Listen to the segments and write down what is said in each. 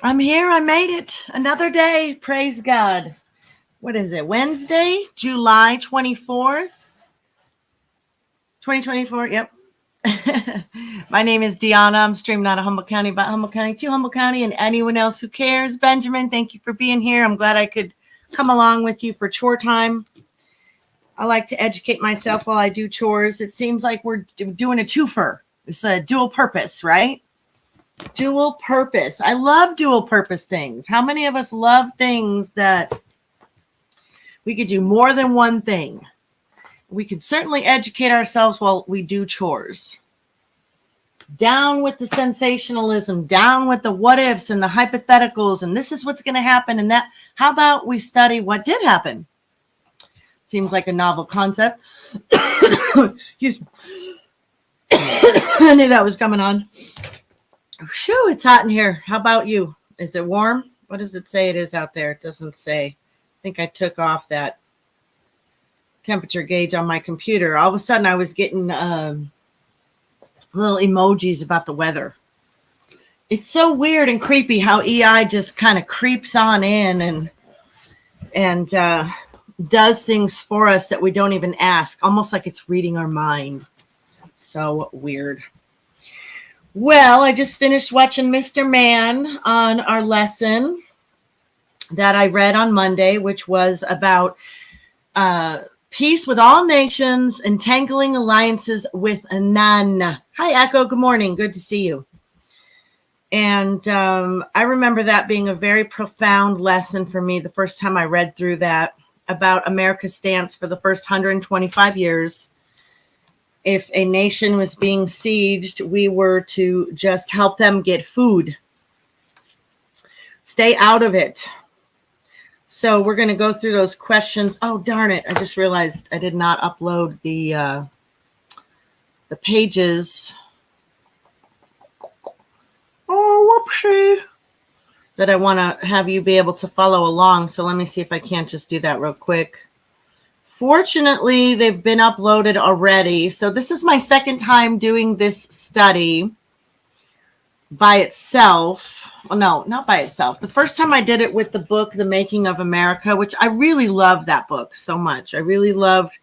I'm here. I made it. Another day. Praise God. What is it? Wednesday, July 24th, 2024. Yep. My name is Deanna. I'm streaming out of Humboldt County, about Humboldt County to Humboldt County, and anyone else who cares. Benjamin, thank you for being here. I'm glad I could come along with you for chore time. I like to educate myself while I do chores. It seems like we're doing a twofer. It's a dual purpose, right? Dual purpose. I love dual purpose things. How many of us love things that we could do more than one thing? We could certainly educate ourselves while we do chores. Down with the sensationalism, down with the what ifs and the hypotheticals, and this is what's going to happen, and that. How about we study what did happen? Seems like a novel concept. Excuse me. I knew that was coming on. Phew, it's hot in here. How about you? Is it warm? What does it say it is out there? It doesn't say. I think I took off that temperature gauge on my computer. All of a sudden, I was getting little emojis about the weather. It's so weird and creepy how EI just kind of creeps on in and does things for us that we don't even ask, almost like it's reading our mind. So weird. Well, I just finished watching Mr. Man on our lesson that I read on Monday, which was about peace with all nations, entangling alliances with none. Hi, Echo. Good morning. Good to see you. And I remember that being a very profound lesson for me the first time I read through that, about America's stance for the first 125 years. If a nation was being sieged, we were to just help them get food. Stay out of it. So we're going to go through those questions. Oh, darn it. I just realized I did not upload the pages. Oh, whoopsie. That I want to have you be able to follow along. So let me see if I can't just do that real quick. Fortunately, they've been uploaded already. So this is my second time doing this study by itself. Well, no, not by itself. The first time I did it with the book, The Making of America, which I really love that book so much. I really loved.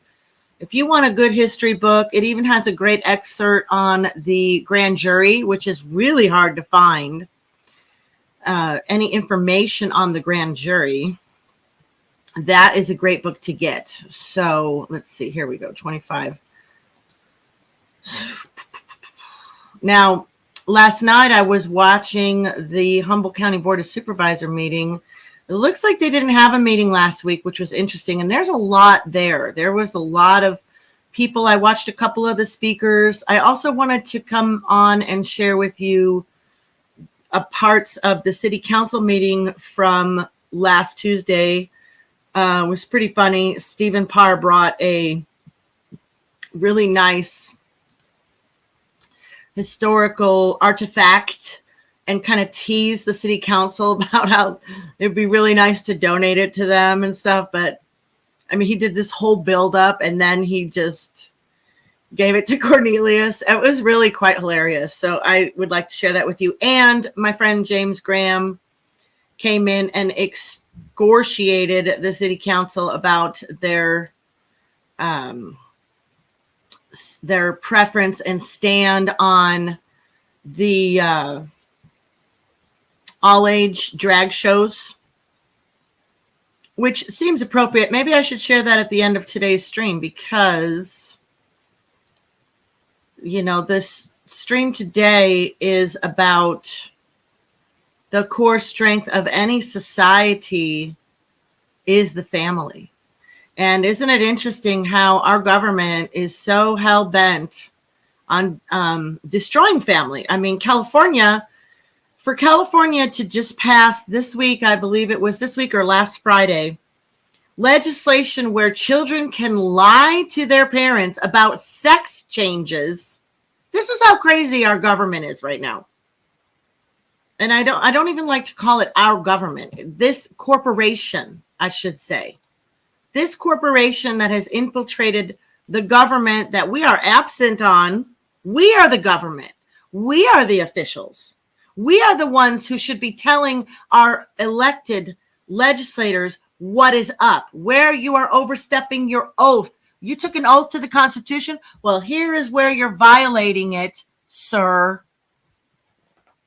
If you want a good history book, it even has a great excerpt on the grand jury, which is really hard to find. Any information on the grand jury. That is a great book to get. So let's see. Here we go. 25. Now, last night I was watching the Humboldt County Board of Supervisor meeting. It looks like they didn't have a meeting last week, which was interesting. And there's a lot there. There was a lot of people. I watched a couple of the speakers. I also wanted to come on and share with you parts of the city council meeting from last Tuesday. It was pretty funny. Stephen Parr brought a really nice historical artifact and kind of teased the city council about how it'd be really nice to donate it to them and stuff. But I mean, he did this whole build up and then he just gave it to Cornelius. It was really quite hilarious. So I would like to share that with you. And my friend James Graham came in and excoriated the city council about their preference and stand on the all-age drag shows, which seems appropriate. Maybe I should share that at the end of today's stream because, you know, this stream today is about the core strength of any society is the family. And isn't it interesting how our government is so hell-bent on destroying family? I mean, for California to just pass this week, I believe it was this week or last Friday, legislation where children can lie to their parents about sex changes. This is how crazy our government is right now. And I don't even like to call it our government. This corporation, I should say. This corporation that has infiltrated the government that we are absent on. We are the government. We are the officials. We are the ones who should be telling our elected legislators what is up, where you are overstepping your oath. You took an oath to the Constitution. Well, here is where you're violating it, sir.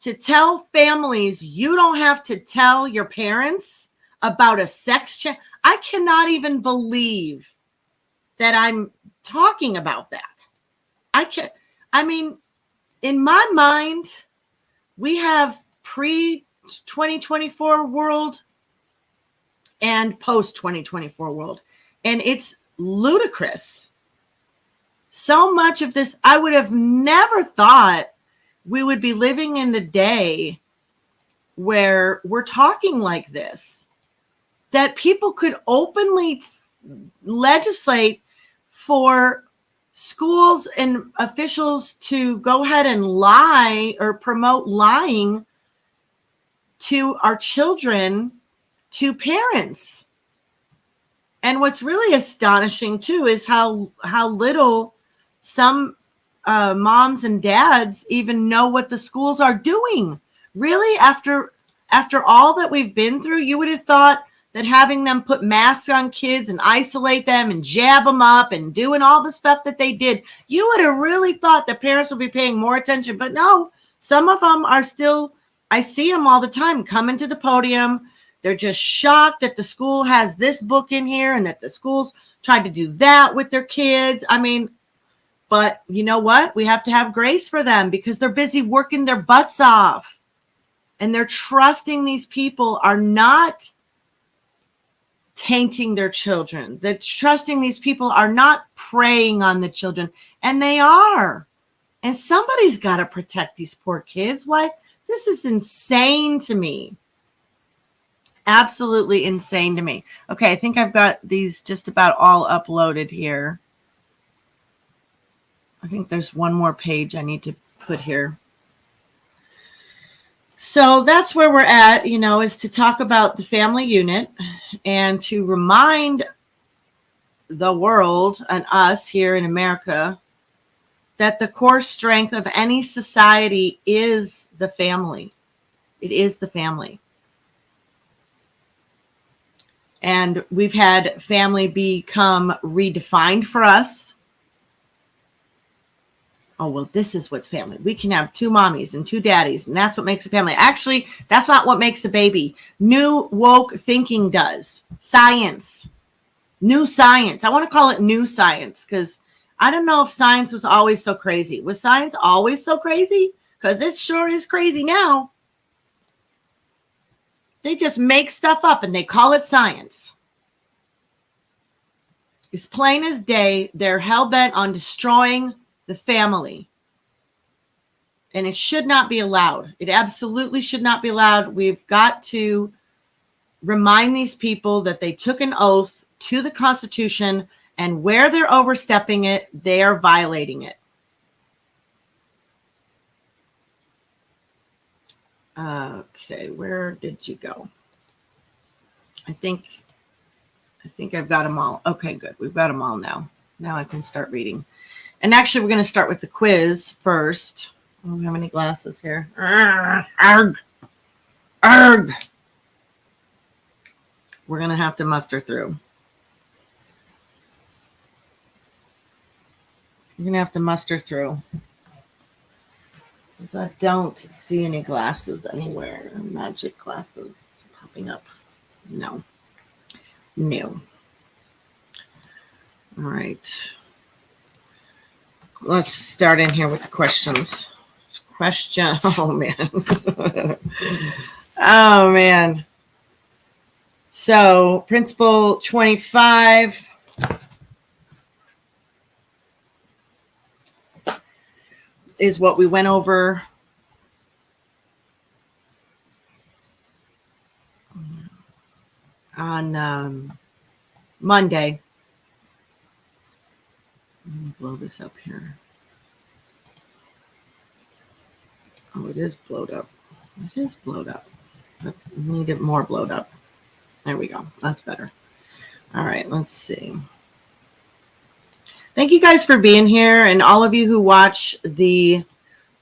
To tell families you don't have to tell your parents about a sex change. I cannot even believe that I'm talking about that. I mean, in my mind, we have pre-2024 world and post-2024 world. And it's ludicrous. So much of this, I would have never thought we would be living in the day where we're talking like this, that people could openly legislate for schools and officials to go ahead and lie or promote lying to our children, to parents. And what's really astonishing too is how little some moms and dads even know what the schools are doing. Really, after all that we've been through, you would have thought that having them put masks on kids and isolate them and jab them up and doing all the stuff that they did, you would have really thought that parents would be paying more attention. But no, some of them are still, I see them all the time coming to the podium. They're just shocked that the school has this book in here and that the schools tried to do that with their kids. I mean, but you know what? We have to have grace for them because they're busy working their butts off. And they're trusting these people are not tainting their children. They're trusting these people are not preying on the children. And they are. And somebody's got to protect these poor kids. Why? This is insane to me. Absolutely insane to me. Okay, I think I've got these just about all uploaded here. I think there's one more page I need to put here. So that's where we're at, is to talk about the family unit and to remind the world and us here in America that the core strength of any society is the family. It is the family. And we've had family become redefined for us. Oh, well, this is what's family. We can have 2 mommies and 2 daddies, and that's what makes a family. Actually, that's not what makes a baby. New woke thinking does. Science. New science. I want to call it new science because I don't know if science was always so crazy. Was science always so crazy? Because it sure is crazy now. They just make stuff up and they call it science. It's plain as day. They're hell-bent on destroying the family. And it should not be allowed. It absolutely should not be allowed. We've got to remind these people that they took an oath to the Constitution, and where they're overstepping it, they are violating it. Okay, where did you go? I think I've got them all. Okay, good. We've got them all now. Now I can start reading. And actually, we're going to start with the quiz first. I don't have any glasses here. Arg. Arg. We're going to have to muster through. You're going to have to muster through. Because I don't see any glasses anywhere. Magic glasses popping up. No. No. All right. Let's start in here with the questions. Oh, man. Oh, man. So, Principle 25. Is what we went over on Monday. Let me blow this up here. Oh, it is blowed up. It is blowed up. But we need it more blowed up. There we go. That's better. All right, let's see. Thank you guys for being here, and all of you who watch the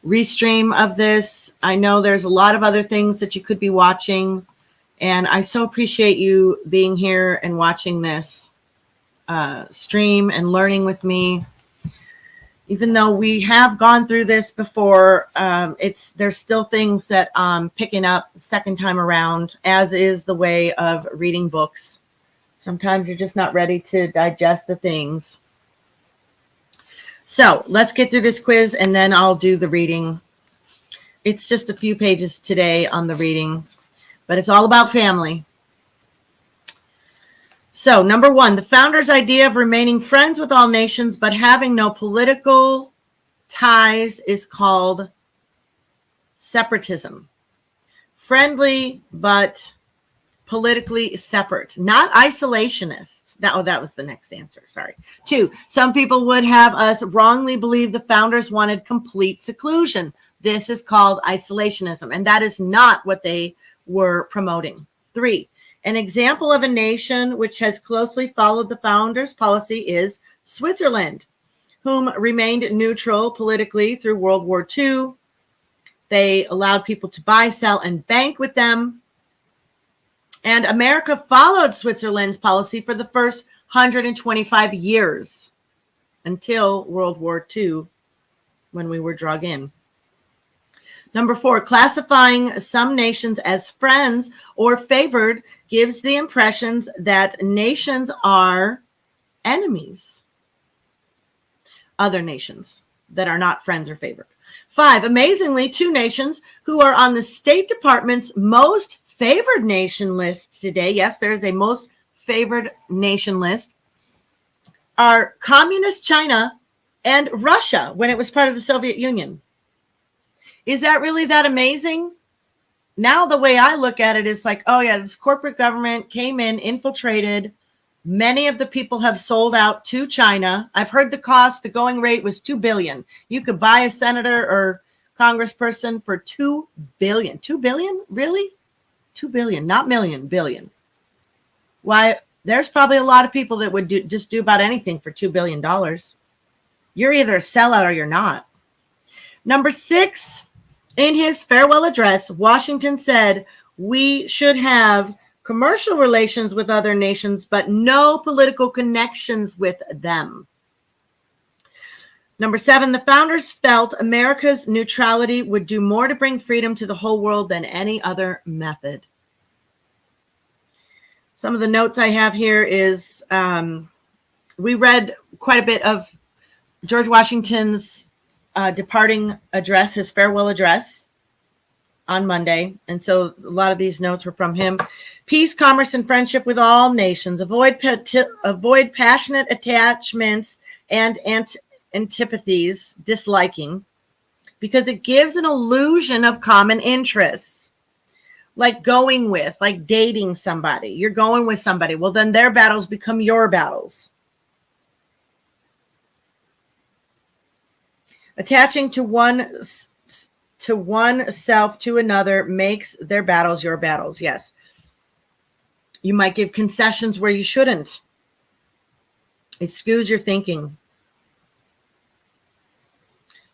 restream of this. I know there's a lot of other things that you could be watching, and I so appreciate you being here and watching this stream and learning with me. Even though we have gone through this before, there's still things that I'm picking up the second time around, as is the way of reading books. Sometimes you're just not ready to digest the things. So let's get through this quiz and then I'll do the reading. It's just a few pages today on the reading, but it's all about family. So, number 1, the founder's idea of remaining friends with all nations but having no political ties is called separatism. Friendly but politically separate, not isolationists. That was the next answer. Sorry. 2, some people would have us wrongly believe the founders wanted complete seclusion. This is called isolationism, and that is not what they were promoting. 3, an example of a nation which has closely followed the founders' policy is Switzerland, whom remained neutral politically through World War II. They allowed people to buy, sell, and bank with them. And America followed Switzerland's policy for the first 125 years until World War II, when we were drug in. Number 4, classifying some nations as friends or favored gives the impressions that nations are enemies. Other nations that are not friends or favored. 5, amazingly, 2 nations who are on the State Department's most favored nation list today, yes, there is a most favored nation list, are Communist China and Russia when it was part of the Soviet Union. Is that really that amazing? Now the way I look at it is like, oh yeah, this corporate government came in, infiltrated. Many of the people have sold out to China. I've heard the going rate was $2 billion. You could buy a senator or congressperson for $2 billion. $2 billion? Really? $2 billion, not million, billion. Why, there's probably a lot of people that would just do about anything for $2 billion. You're either a sellout or you're not. Number 6, in his farewell address, Washington said, we should have commercial relations with other nations, but no political connections with them. Number 7, the founders felt America's neutrality would do more to bring freedom to the whole world than any other method. Some of the notes I have here is we read quite a bit of George Washington's departing address, his farewell address on Monday. And so a lot of these notes were from him. Peace, commerce, and friendship with all nations. Avoid passionate attachments and antipathies, disliking, because it gives an illusion of common interests. Like going with, like dating somebody. You're going with somebody. Well, then their battles become your battles. Attaching to one self to another makes their battles your battles. Yes. You might give concessions where you shouldn't. It skews your thinking.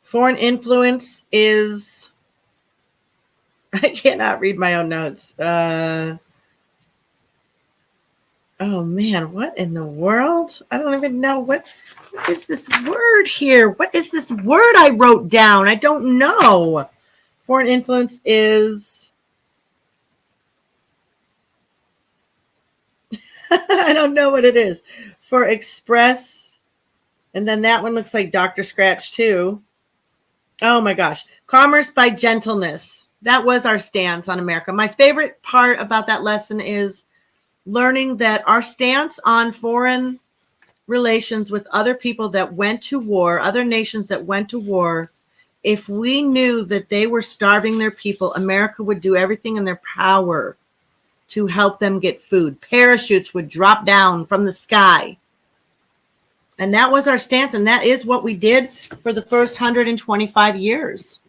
Foreign influence is... I cannot read my own notes. Oh, man. What in the world? I don't even know. What is this word here? What is this word I wrote down? I don't know. Foreign influence is... I don't know what it is. For express... And then that one looks like Dr. Scratch, too. Oh, my gosh. Commerce by gentleness. That was our stance on America. My favorite part about that lesson is learning that our stance on foreign relations with other people that went to war, other nations that went to war, if we knew that they were starving their people, America would do everything in their power to help them get food. Parachutes would drop down from the sky. And that was our stance, and that is what we did for the first 125 years.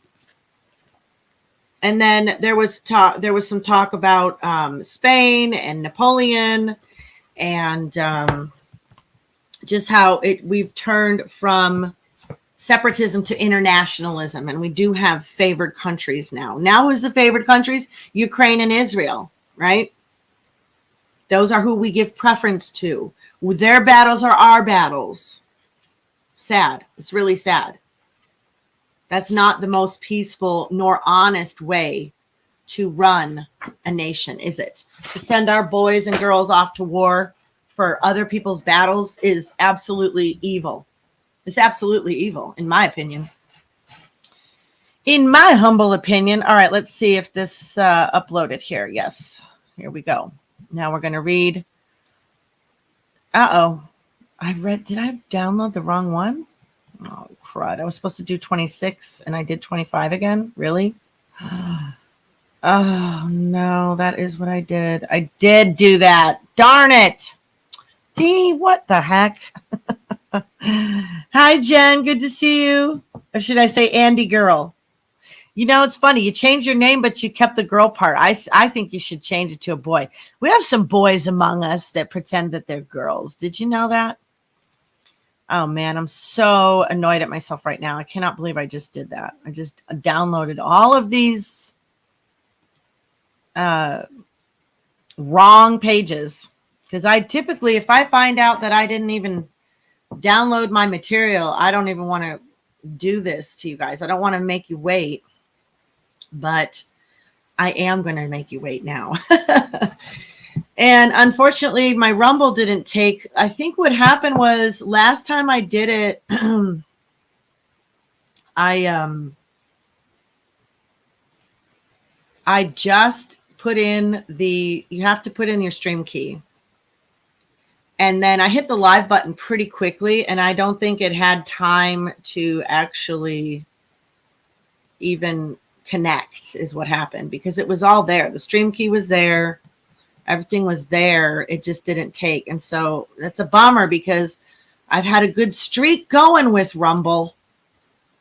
And then there was some talk about Spain and Napoleon, and just how we've turned from separatism to internationalism, and we do have favored countries now. Now, who's the favored countries? Ukraine and Israel, right? Those are who we give preference to. Their battles are our battles. Sad. It's really sad. That's not the most peaceful nor honest way to run a nation, is it? To send our boys and girls off to war for other people's battles is absolutely evil. It's absolutely evil, in my opinion. In my humble opinion. All right, let's see if this uploaded here. Yes, here we go. Now we're going to read. Uh-oh. Did I download the wrong one? Oh, crud. I was supposed to do 26 and I did 25 again. Really? Oh, no, that is what I did. I did do that. Darn it. Dee, what the heck? Hi, Jen. Good to see you. Or should I say Andy girl? You know, it's funny. You changed your name, but you kept the girl part. I think you should change it to a boy. We have some boys among us that pretend that they're girls. Did you know that? Oh, man, I'm so annoyed at myself right now. I cannot believe I just did that. I just downloaded all of these wrong pages. Because I typically, if I find out that I didn't even download my material, I don't even want to do this to you guys. I don't want to make you wait. But I am going to make you wait now. And unfortunately, my Rumble didn't take. I think what happened was last time I did it, I just put in you have to put in your stream key. And then I hit the live button pretty quickly, and I don't think it had time to actually even connect is what happened, because it was all there. The stream key was there. Everything was there. It just didn't take. And so that's a bummer, because I've had a good streak going with Rumble.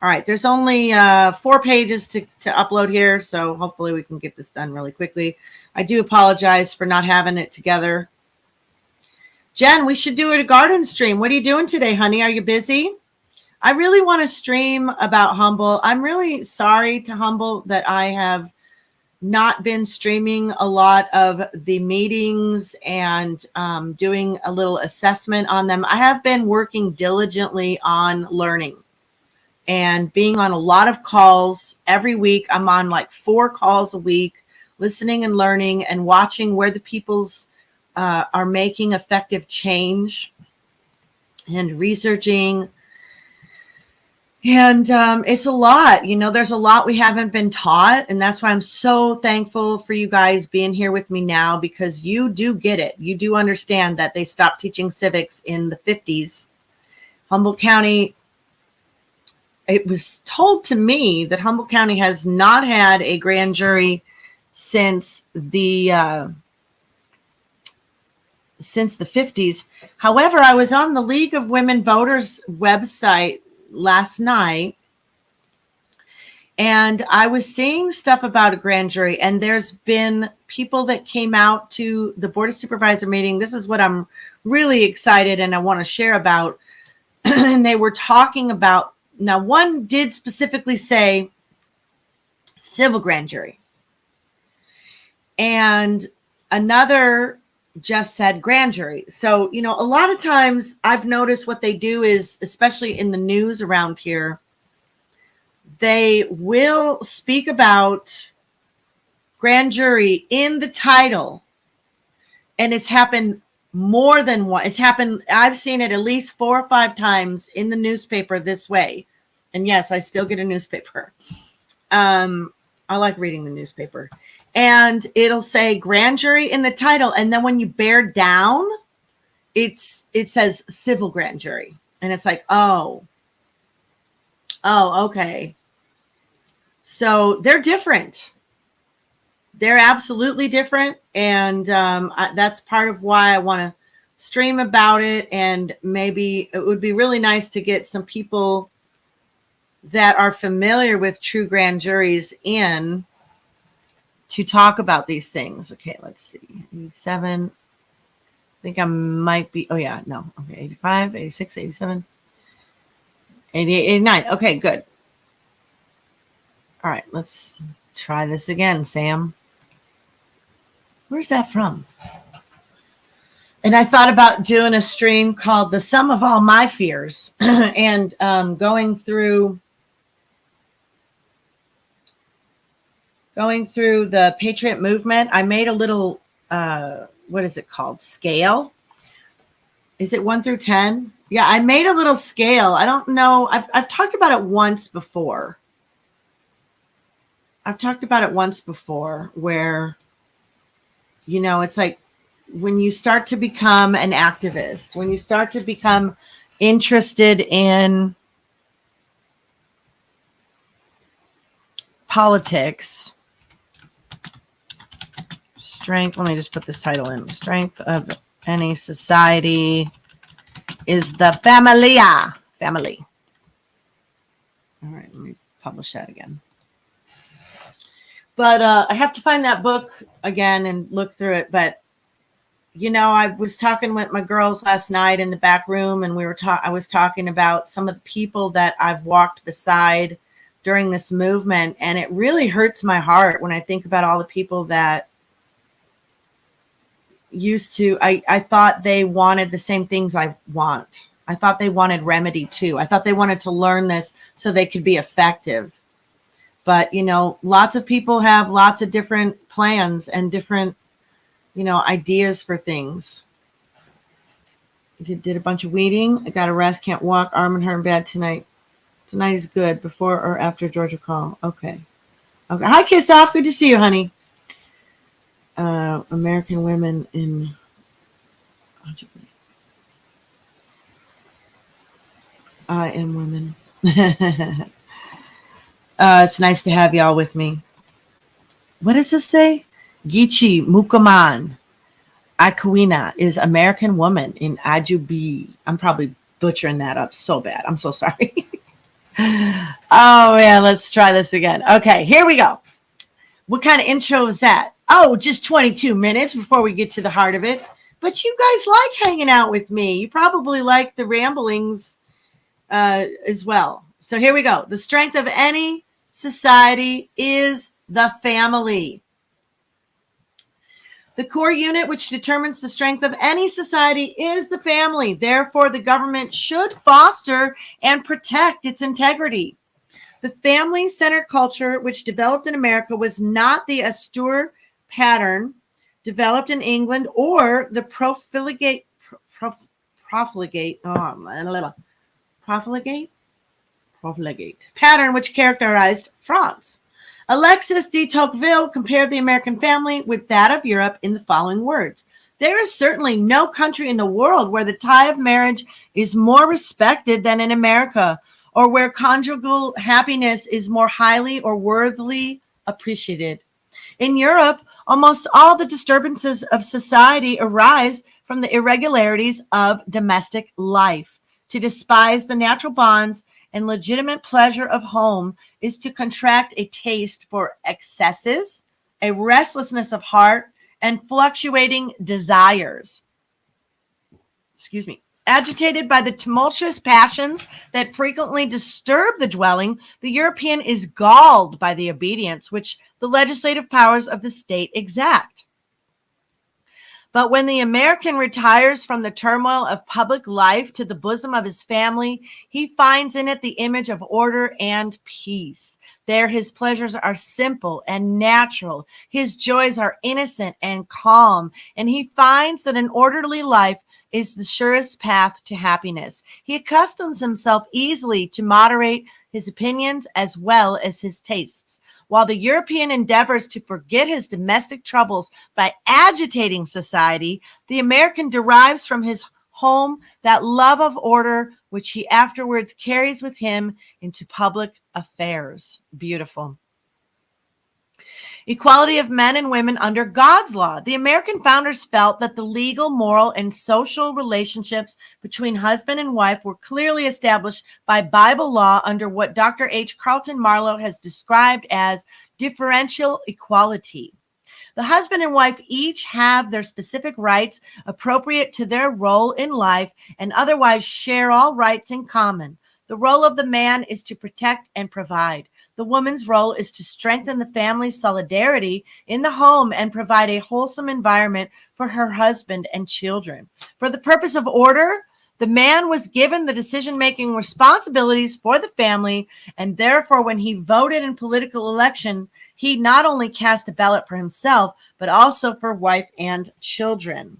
All right. There's only 4 pages to upload here. So hopefully we can get this done really quickly. I do apologize for not having it together. Jen, we should do a garden stream. What are you doing today, honey? Are you busy? I really want to stream about Humble. I'm really sorry to Humble that I have not been streaming a lot of the meetings and doing a little assessment on them. I have been working diligently on learning and being on a lot of calls every week. I'm on like 4 calls a week, listening and learning and watching where the people's are making effective change and researching. And it's a lot, you know, there's a lot we haven't been taught. And that's why I'm so thankful for you guys being here with me now, because you do get it. You do understand that they stopped teaching civics in the 50s. Humboldt County, it was told to me that Humboldt County has not had a grand jury since the 50s. However, I was on the League of Women Voters website last night, and I was seeing stuff about a grand jury, and there's been people that came out to the Board of Supervisor meeting. This is what I'm really excited and I want to share about. And they were talking about, now one did specifically say civil grand jury, and another just said grand jury. So, you know, a lot of times I've noticed what they do is, especially in the news around here, they will speak about grand jury in the title. And it's happened more than one. It's happened. I've seen it at least 4 or 5 times in the newspaper this way. And yes, I still get a newspaper. I like reading the newspaper. And it'll say grand jury in the title. And then when you bear down, it says civil grand jury. And it's like, oh, okay. So they're different. They're absolutely different. And that's part of why I want to stream about it. And maybe it would be really nice to get some people that are familiar with true grand juries in to talk about these things. Okay, let's see. 87. I think I might be, oh yeah, no. Okay, 85, 86, 87. 88, 89. Okay, good. All right, let's try this again, Sam. Where's that from? And I thought about doing a stream called The Sum of All My Fears and going through the Patriot movement. I made a little, what is it called? Scale. Is it 1 through 10? Yeah, I made a little scale. I don't know. I've talked about it once before. Where, you know, it's like when you start to become an activist, when you start to become interested in politics, strength, let me just put this title in. Strength of any society is the family. All right, let me publish that again. But I have to find that book again and look through it. But, you know, I was talking with my girls last night in the back room, and I was talking about some of the people that I've walked beside during this movement. And it really hurts my heart when I think about all the people that used to, I thought they wanted the same things I want. I thought they wanted remedy too. I thought they wanted to learn this so they could be effective. But, you know, lots of people have lots of different plans and different, you know, ideas for things. Did a bunch of weeding. I got a rest, can't walk, arm and hurt bad tonight. Tonight is good, before or after Georgia call. Okay. Hi, Kiss Off. Good to see you, honey. American women in... I am women. It's nice to have y'all with me. What does this say? Gichi Mukaman Akuina is American woman in Ajubi. I'm probably butchering that up so bad. I'm so sorry. Oh, yeah, let's try this again. Okay, here we go. What kind of intro is that? Oh, just 22 minutes before we get to the heart of it. But you guys like hanging out with me. You probably like the ramblings as well. So here we go. The strength of any society is the family. The core unit which determines the strength of any society is the family. Therefore, the government should foster and protect its integrity. The family-centered culture which developed in America was not the austere pattern developed in England or the profligate pattern which characterized France. Alexis de Tocqueville compared the American family with that of Europe in the following words. There is certainly no country in the world where the tie of marriage is more respected than in America, or where conjugal happiness is more highly or worthily appreciated. In Europe, almost all the disturbances of society arise from the irregularities of domestic life. To despise the natural bonds and legitimate pleasure of home is to contract a taste for excesses, a restlessness of heart, and fluctuating desires. Agitated by the tumultuous passions that frequently disturb the dwelling, the European is galled by the obedience which the legislative powers of the state exact. But when the American retires from the turmoil of public life to the bosom of his family, he finds in it the image of order and peace. There his pleasures are simple and natural. His joys are innocent and calm. And he finds that an orderly life is the surest path to happiness. He accustoms himself easily to moderate his opinions as well as his tastes. While the European endeavors to forget his domestic troubles by agitating society, the American derives from his home that love of order, which he afterwards carries with him into public affairs. Beautiful. Equality of men and women under God's law. The American founders felt that the legal, moral, and social relationships between husband and wife were clearly established by Bible law under what Dr. H. Carlton Marlowe has described as differential equality. The husband and wife each have their specific rights appropriate to their role in life and otherwise share all rights in common. The role of the man is to protect and provide. The woman's role is to strengthen the family's solidarity in the home and provide a wholesome environment for her husband and children. For the purpose of order, the man was given the decision-making responsibilities for the family, and therefore when he voted in political election, he not only cast a ballot for himself, but also for wife and children.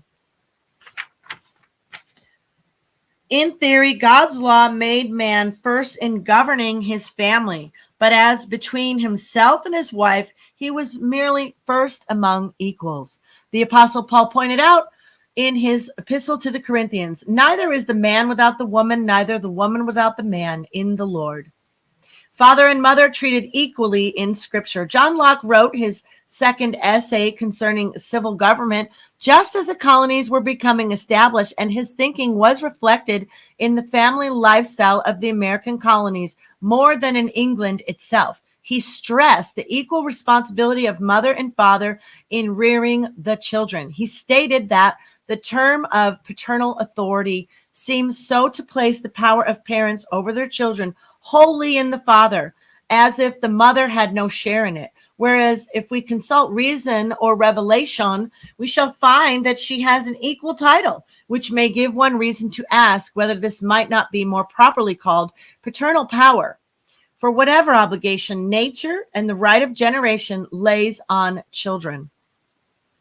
In theory, God's law made man first in governing his family, but as between himself and his wife, he was merely first among equals. The Apostle Paul pointed out in his epistle to the Corinthians, neither is the man without the woman, neither the woman without the man in the Lord. Father and mother treated equally in Scripture. John Locke wrote his second essay concerning civil government just as the colonies were becoming established, and his thinking was reflected in the family lifestyle of the American colonies more than in England itself. He stressed the equal responsibility of mother and father in rearing the children. He stated that the term of paternal authority seems so to place the power of parents over their children wholly in the father, as if the mother had no share in it. Whereas if we consult reason or revelation, we shall find that she has an equal title, which may give one reason to ask whether this might not be more properly called paternal power. For whatever obligation nature and the right of generation lays on children,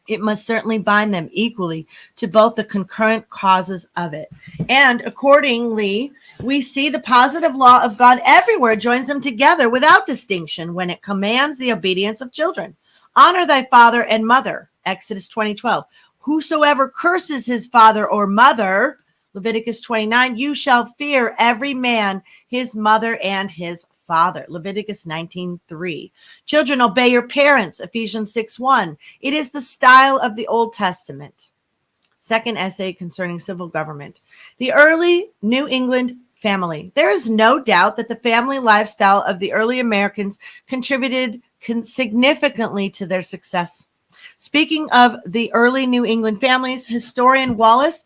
it must certainly bind them equally to both the concurrent causes of it. And accordingly, we see the positive law of God everywhere joins them together without distinction when it commands the obedience of children. Honor thy father and mother, Exodus 20:12. Whosoever curses his father or mother, Leviticus 29, you shall fear every man his mother and his father, Leviticus 19:3. Children, obey your parents, Ephesians 6:1. It is the style of the Old Testament. Second essay concerning civil government. The early New England family. There is no doubt that the family lifestyle of the early Americans contributed significantly to their success. Speaking of the early New England families, historian Wallace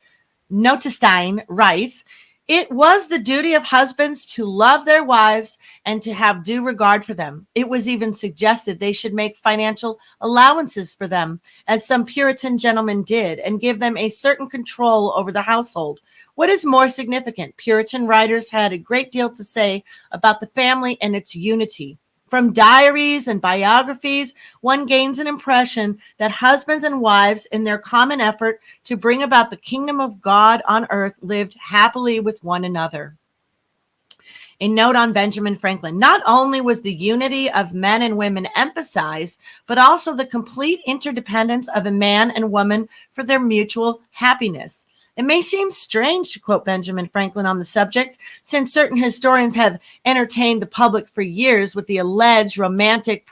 Notestein writes, it was the duty of husbands to love their wives and to have due regard for them. It was even suggested they should make financial allowances for them, as some Puritan gentlemen did, and give them a certain control over the household. What is more significant, Puritan writers had a great deal to say about the family and its unity. From diaries and biographies, one gains an impression that husbands and wives, in their common effort to bring about the kingdom of God on earth, lived happily with one another. A note on Benjamin Franklin. Not only was the unity of men and women emphasized, but also the complete interdependence of a man and woman for their mutual happiness. It may seem strange to quote Benjamin Franklin on the subject, since certain historians have entertained the public for years with the alleged romantic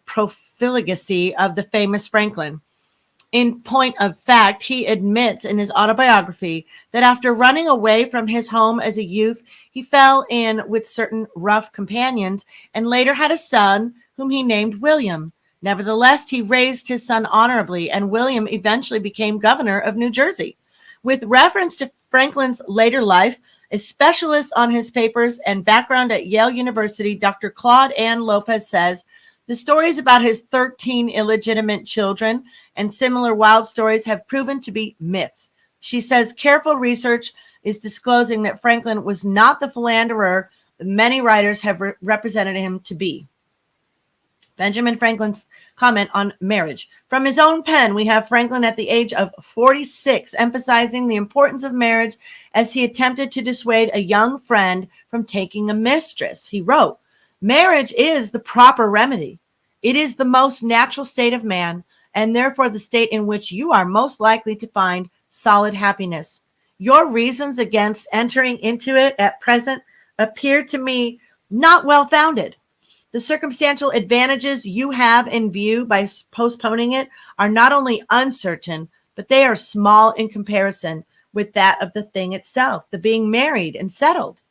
profligacy of the famous Franklin. In point of fact, he admits in his autobiography that after running away from his home as a youth, he fell in with certain rough companions and later had a son whom he named William. Nevertheless, he raised his son honorably, and William eventually became governor of New Jersey. With reference to Franklin's later life, a specialist on his papers and background at Yale University, Dr. Claude Ann Lopez says, the stories about his 13 illegitimate children and similar wild stories have proven to be myths. She says careful research is disclosing that Franklin was not the philanderer many writers have represented him to be. Benjamin Franklin's comment on marriage. From his own pen, we have Franklin at the age of 46, emphasizing the importance of marriage as he attempted to dissuade a young friend from taking a mistress. He wrote, marriage is the proper remedy. It is the most natural state of man, and therefore the state in which you are most likely to find solid happiness. Your reasons against entering into it at present appear to me not well founded. The circumstantial advantages you have in view by postponing it are not only uncertain, but they are small in comparison with that of the thing itself, the being married and settled.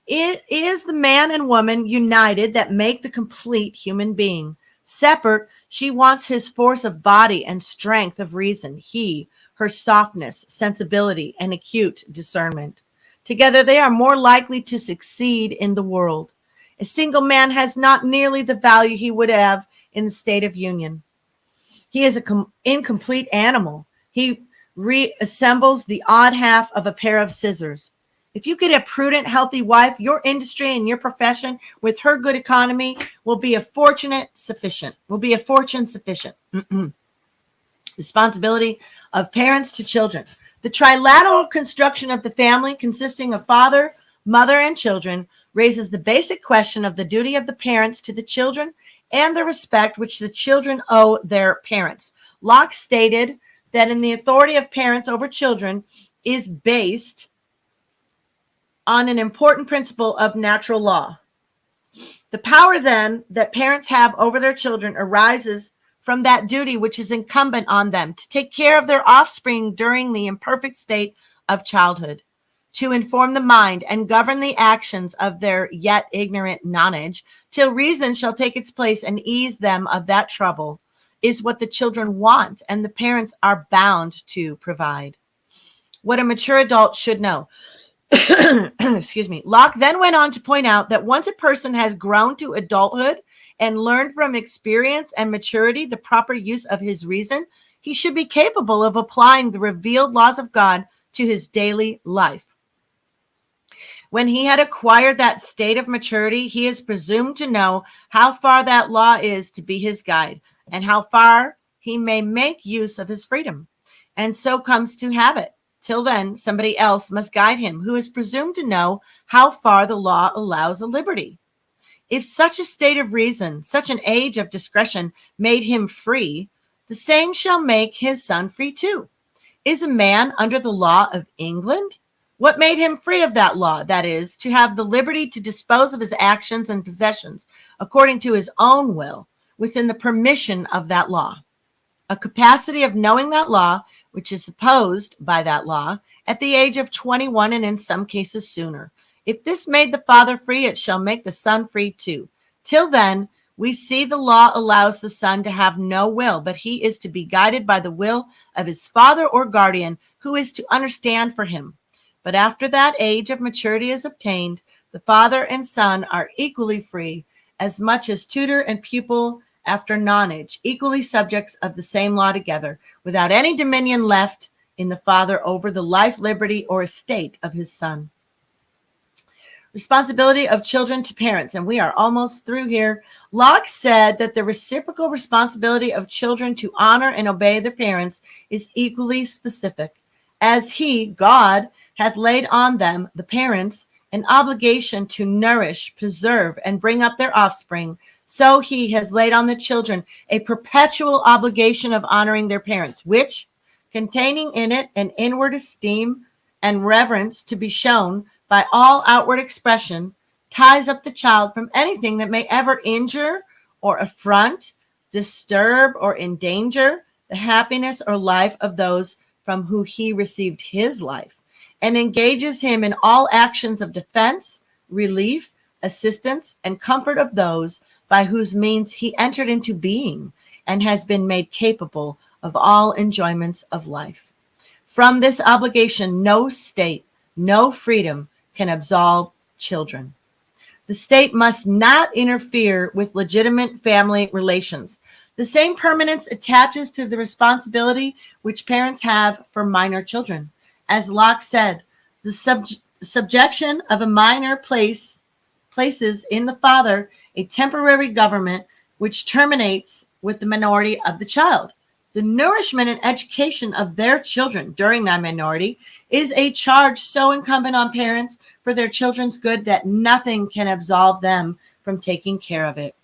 It is the man and woman united that make the complete human being. Separate, she wants his force of body and strength of reason, he, her softness, sensibility, and acute discernment. Together, they are more likely to succeed in the world. A single man has not nearly the value he would have in the state of union. He is an incomplete animal. He reassembles the odd half of a pair of scissors. If you get a prudent, healthy wife, your industry and your profession with her good economy will be a fortune sufficient. Responsibility of parents to children. The trilateral construction of the family, consisting of father, mother, and children, raises the basic question of the duty of the parents to the children and the respect which the children owe their parents. Locke stated that in the authority of parents over children is based on an important principle of natural law. The power then that parents have over their children arises from that duty which is incumbent on them to take care of their offspring during the imperfect state of childhood, to inform the mind and govern the actions of their yet ignorant nonage, till reason shall take its place and ease them of that trouble, is what the children want, and the parents are bound to provide. What a mature adult should know. Excuse me. Locke then went on to point out that once a person has grown to adulthood and learned from experience and maturity the proper use of his reason, he should be capable of applying the revealed laws of God to his daily life. When he had acquired that state of maturity, he is presumed to know how far that law is to be his guide and how far he may make use of his freedom, and so comes to have it. Till then, somebody else must guide him, who is presumed to know how far the law allows a liberty. If such a state of reason, such an age of discretion made him free, the same shall make his son free too. Is a man under the law of England? What made him free of that law? That is, to have the liberty to dispose of his actions and possessions according to his own will, within the permission of that law. A capacity of knowing that law, which is supposed by that law, at the age of 21 and in some cases sooner. If this made the father free, it shall make the son free too. Till then, we see the law allows the son to have no will, but he is to be guided by the will of his father or guardian, who is to understand for him. But after that age of maturity is obtained, the father and son are equally free, as much as tutor and pupil after nonage, equally subjects of the same law together, without any dominion left in the father over the life, liberty, or estate of his son. Responsibility of children to parents, and we are almost through here. Locke said that the reciprocal responsibility of children to honor and obey their parents is equally specific, as he, God, hath laid on them, the parents, an obligation to nourish, preserve, and bring up their offspring. So he has laid on the children a perpetual obligation of honoring their parents, which, containing in it an inward esteem and reverence to be shown by all outward expression, ties up the child from anything that may ever injure or affront, disturb or endanger the happiness or life of those from whom he received his life, and engages him in all actions of defense, relief, assistance, and comfort of those by whose means he entered into being and has been made capable of all enjoyments of life. From this obligation, no state, no freedom can absolve children. The state must not interfere with legitimate family relations. The same permanence attaches to the responsibility which parents have for minor children. As Locke said, the subjection of a minor places in the father a temporary government which terminates with the minority of the child. The nourishment and education of their children during that minority is a charge so incumbent on parents for their children's good that nothing can absolve them from taking care of it.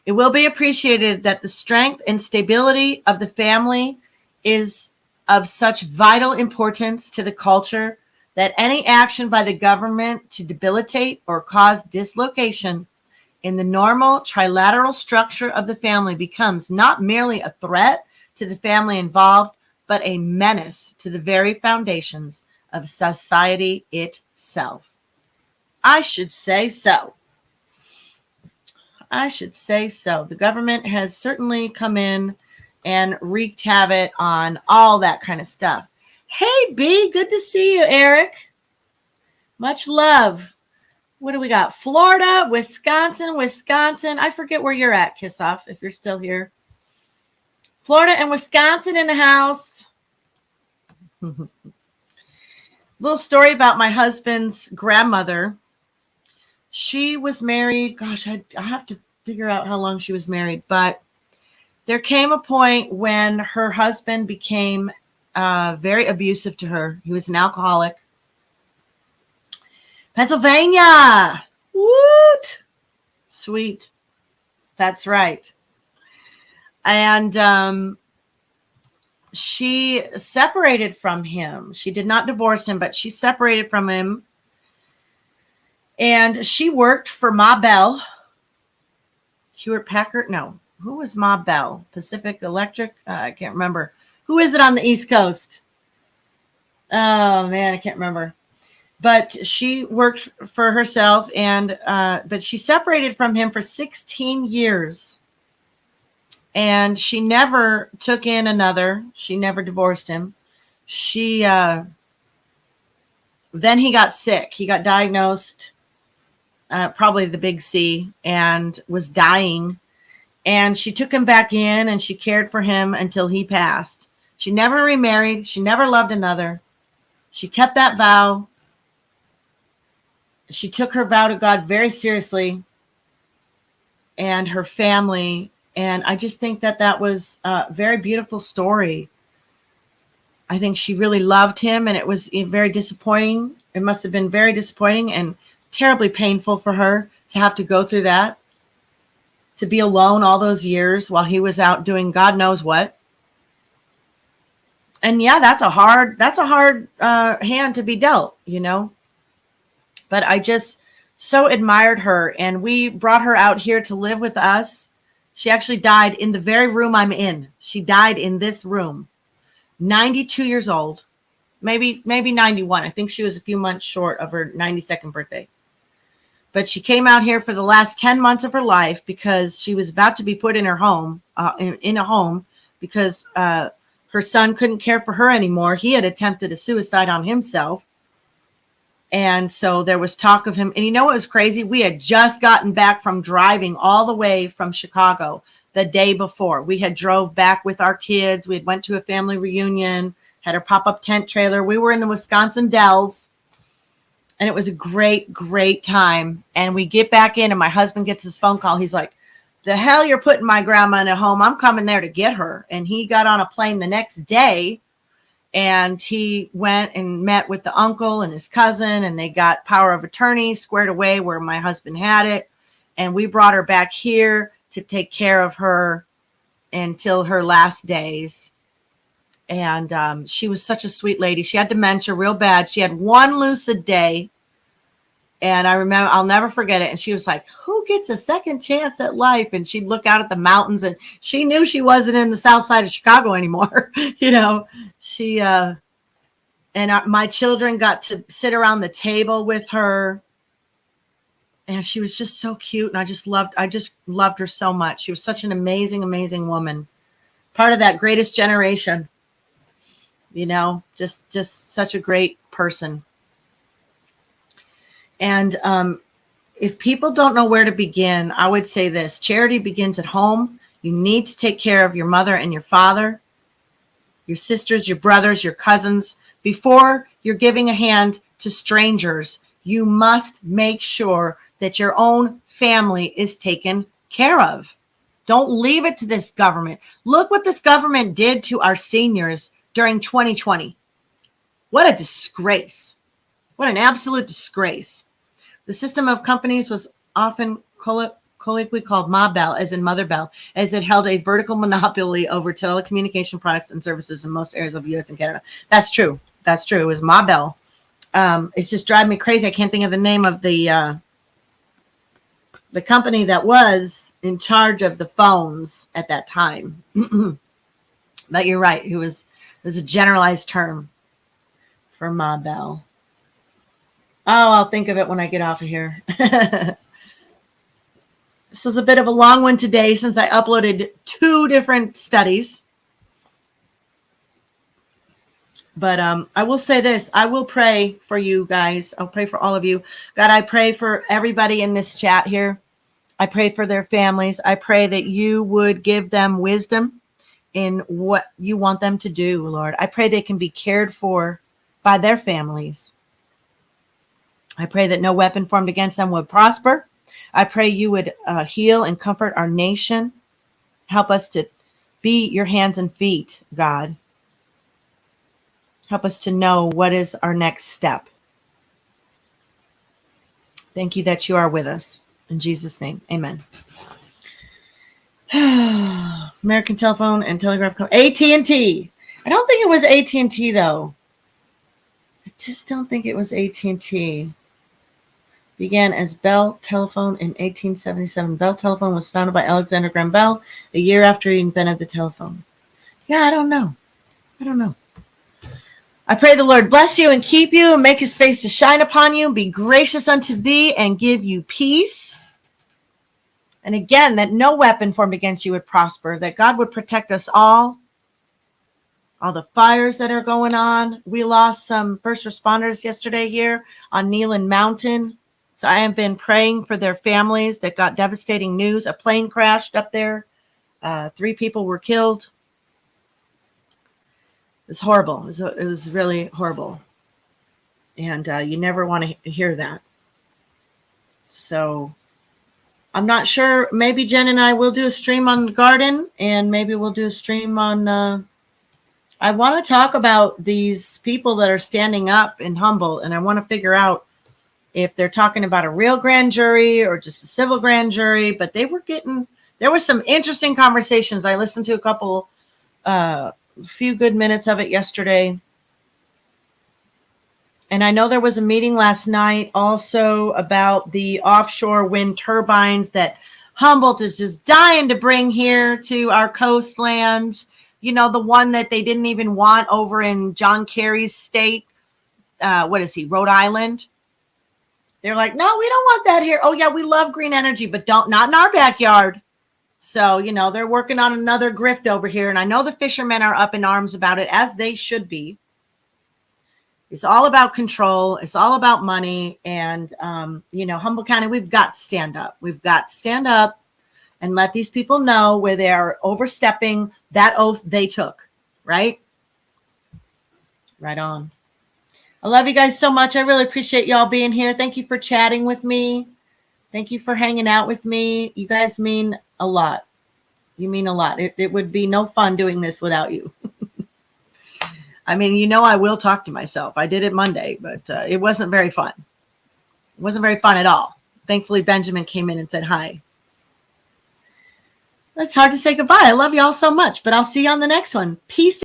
It will be appreciated that the strength and stability of the family is of such vital importance to the culture that any action by the government to debilitate or cause dislocation in the normal trilateral structure of the family becomes not merely a threat to the family involved, but a menace to the very foundations of society itself. I should say so. The government has certainly come in and wreaked havoc on all that kind of stuff. Hey, B, good to see you, Eric. Much love. What do we got? Florida, Wisconsin. I forget where you're at, Kiss Off, if you're still here. Florida and Wisconsin in the house. Little story about my husband's grandmother. She was married. Gosh, I have to figure out how long she was married, but there came a point when her husband became very abusive to her. He was an alcoholic. Pennsylvania. Woot. Sweet. That's right. And she separated from him. She did not divorce him, but she separated from him. And she worked for Ma Bell. Hewlett Packard? No. Who was Ma Bell? Pacific Electric? I can't remember. Who is it on the East Coast? Oh, man, I can't remember. But she worked for herself, and but she separated from him for 16 years. And she never took in another. She never divorced him. Then he got sick. He got diagnosed, probably the big C, and was dying. And she took him back in, and she cared for him until he passed. She never remarried. She never loved another. She kept that vow. She took her vow to God very seriously, and her family. And I just think that was a very beautiful story. I think she really loved him, and it was very disappointing. It must have been very disappointing and terribly painful for her to have to go through that, to be alone all those years while he was out doing God knows what. And yeah, that's a hard hand to be dealt, you know. But I just so admired her, and we brought her out here to live with us. She actually died in the very room I'm in. She died in this room. 92 years old, maybe 91. I think she was a few months short of her 92nd birthday. But she came out here for the last 10 months of her life because she was about to be put in her home, in a home, because her son couldn't care for her anymore. He had attempted a suicide on himself. And so there was talk of him. And you know what was crazy? We had just gotten back from driving all the way from Chicago the day before. We had drove back with our kids. We had went to a family reunion, had our pop-up tent trailer. We were in the Wisconsin Dells. And it was a great, great time. And we get back in, and my husband gets his phone call. He's like, the hell you're putting my grandma in a home? I'm coming there to get her. And he got on a plane the next day. And he went and met with the uncle and his cousin, and they got power of attorney squared away where my husband had it. And we brought her back here to take care of her until her last days. And she was such a sweet lady. She had dementia real bad. She had one lucid day. And I remember, I'll never forget it. And she was like, who gets a second chance at life? And she'd look out at the mountains, and she knew she wasn't in the south side of Chicago anymore. You know, my children got to sit around the table with her. And she was just so cute. And I just loved her so much. She was such an amazing, amazing woman. Part of that greatest generation, you know, just such a great person. And if people don't know where to begin, I would say this: charity begins at home. You need to take care of your mother and your father, your sisters, your brothers, your cousins. Before you're giving a hand to strangers, you must make sure that your own family is taken care of. Don't leave it to this government. Look what this government did to our seniors during 2020. What a disgrace. What an absolute disgrace. The system of companies was often colloquially called Ma Bell, as in Mother Bell, as it held a vertical monopoly over telecommunication products and services in most areas of the U.S. and Canada. That's true. That's true. It was Ma Bell. It's just driving me crazy. I can't think of the name of the company that was in charge of the phones at that time. But you're right. It was a generalized term for Ma Bell. Oh, I'll think of it when I get off of here. This was a bit of a long one today since I uploaded 2 different studies. But I will say this. I will pray for you guys. I'll pray for all of you. God, I pray for everybody in this chat here. I pray for their families. I pray that you would give them wisdom in what you want them to do, Lord. I pray they can be cared for by their families. I pray that no weapon formed against them would prosper. I pray you would heal and comfort our nation. Help us to be your hands and feet, God. Help us to know what is our next step. Thank you that you are with us. In Jesus' name, amen. American Telephone and Telegraph Company. AT&T. I don't think it was AT&T, though. I just don't think it was AT&T. Began as Bell Telephone in 1877. Bell Telephone was founded by Alexander Graham Bell a year after he invented the telephone. Yeah, I don't know. I pray the Lord bless you and keep you and make his face to shine upon you, be gracious unto thee and give you peace. And again, that no weapon formed against you would prosper, that God would protect us all the fires that are going on. We lost some first responders yesterday here on Neelan Mountain. So I have been praying for their families that got devastating news. A plane crashed up there. 3 people were killed. It was horrible. It was really horrible. And you never want to hear that. So I'm not sure. Maybe Jen and I will do a stream on the garden, and maybe we'll do a stream on. I want to talk about these people that are standing up in Humboldt, and I want to figure out if they're talking about a real grand jury or just a civil grand jury. But there was some interesting conversations. I listened to a few good minutes of it yesterday. And I know there was a meeting last night also about the offshore wind turbines that Humboldt is just dying to bring here to our coastlands. You know, the one that they didn't even want over in John Kerry's state. What is he, Rhode Island? They're like, no, we don't want that here. Oh, yeah, we love green energy, but not in our backyard. So, you know, they're working on another grift over here. And I know the fishermen are up in arms about it, as they should be. It's all about control. It's all about money. And, you know, Humboldt County, we've got to stand up. We've got to stand up and let these people know where they are overstepping that oath they took, right? Right on. I love you guys so much. I really appreciate y'all being here. Thank you for chatting with me. Thank you for hanging out with me. You guys mean a lot. You mean a lot. It would be no fun doing this without you. I mean, you know, I will talk to myself. I did it Monday, but it wasn't very fun. It wasn't very fun at all. Thankfully, Benjamin came in and said hi. It's hard to say goodbye. I love you all so much, but I'll see you on the next one. Peace.